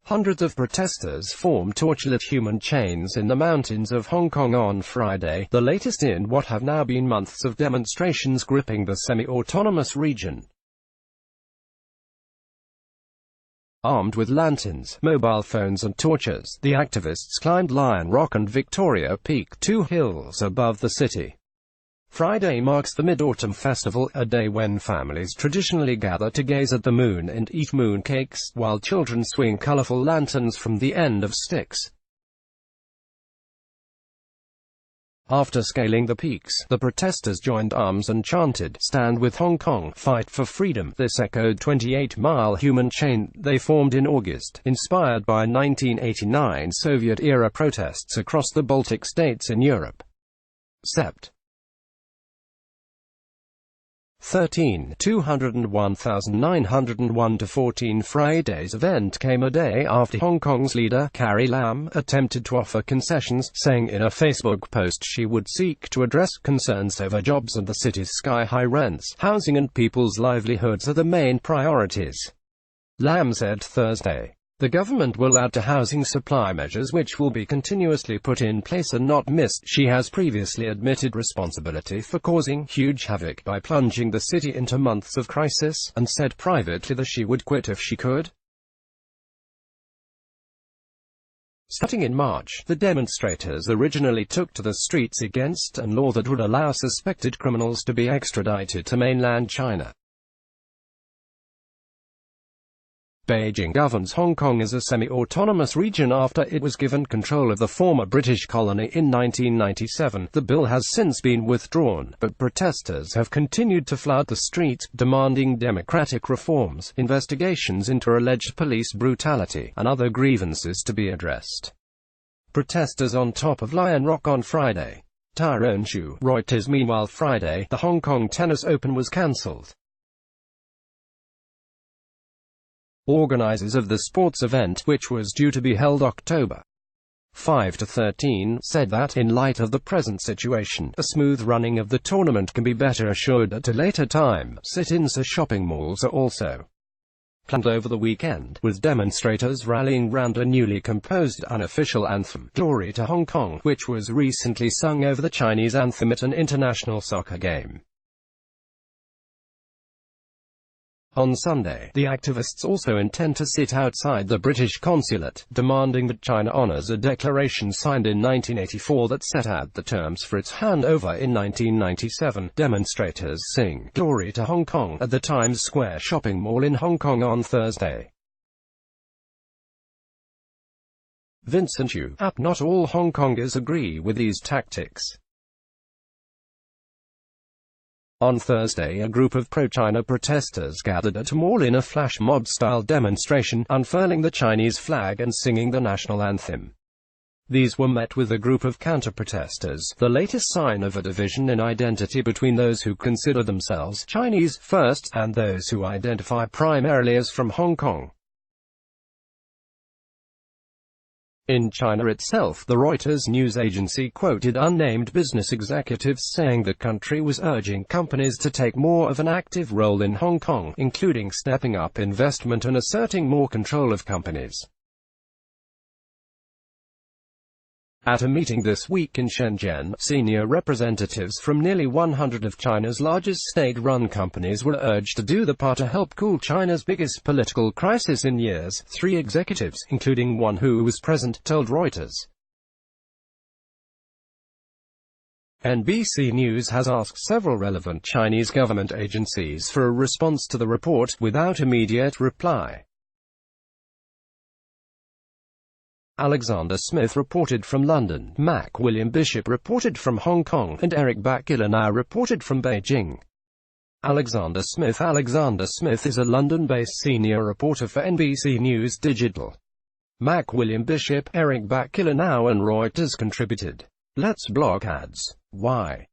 Hundreds of protesters formed torch-lit human chains in the mountains of Hong Kong on Friday, the latest in what have now been months of demonstrations gripping the semi-autonomous region. Armed with lanterns, mobile phones and torches, the activists climbed Lion Rock and Victoria Peak, 2 hills above the city. Friday marks the Mid-Autumn Festival, a day when families traditionally gather to gaze at the moon and eat mooncakes, while children swing colorful lanterns from the end of sticks. After scaling the peaks, the protesters joined arms and chanted, "Stand with Hong Kong, fight for freedom." This echoed 28-mile human chain they formed in August, inspired by 1989 Soviet-era protests across the Baltic states in Europe. Sept. 13, 201,901 to 14. Friday's event came a day after Hong Kong's leader, Carrie Lam, attempted to offer concessions, saying in a Facebook post she would seek to address concerns over jobs and the city's sky-high rents. Housing and people's livelihoods are the main priorities, Lam said Thursday. The government will add to housing supply measures which will be continuously put in place and not missed. She has previously admitted responsibility for causing huge havoc by plunging the city into months of crisis, and said privately that she would quit if she could. Starting in March, the demonstrators originally took to the streets against a law that would allow suspected criminals to be extradited to mainland China. Beijing governs Hong Kong as a semi-autonomous region after it was given control of the former British colony in 1997. The bill has since been withdrawn, but protesters have continued to flood the streets, demanding democratic reforms, investigations into alleged police brutality, and other grievances to be addressed. Protesters on top of Lion Rock on Friday. Tyrone Shu, Reuters. Meanwhile Friday, the Hong Kong Tennis Open was cancelled. Organizers of the sports event, which was due to be held October 5 to 13, said that, in light of the present situation, a smooth running of the tournament can be better assured at a later time. Sit-ins at shopping malls are also planned over the weekend, with demonstrators rallying round a newly composed unofficial anthem, "Glory to Hong Kong," which was recently sung over the Chinese anthem at an international soccer game. On Sunday, the activists also intend to sit outside the British consulate, demanding that China honors a declaration signed in 1984 that set out the terms for its handover in 1997. Demonstrators sing "Glory to Hong Kong" at the Times Square shopping mall in Hong Kong on Thursday. Vincent Yu, not all Hong Kongers agree with these tactics. On Thursday, a group of pro-China protesters gathered at a mall in a flash mob-style demonstration, unfurling the Chinese flag and singing the national anthem. These were met with a group of counter-protesters, the latest sign of a division in identity between those who consider themselves Chinese first, and those who identify primarily as from Hong Kong. In China itself, the Reuters news agency quoted unnamed business executives saying the country was urging companies to take more of an active role in Hong Kong, including stepping up investment and asserting more control of companies. At a meeting this week in Shenzhen, senior representatives from nearly 100 of China's largest state-run companies were urged to do their part to help cool China's biggest political crisis in years. 3 executives, including one who was present, told Reuters. B.A.C. News has asked several relevant Chinese government agencies for a response to the report, without immediate reply. Alexander Smith reported from London, William Bishop reported from Hong Kong, and Eric Bakilanow reported from Beijing. Alexander Smith is a London-based senior reporter for NBC News Digital. William Bishop, Eric Bakilanow and Reuters contributed. Let's block ads. Why?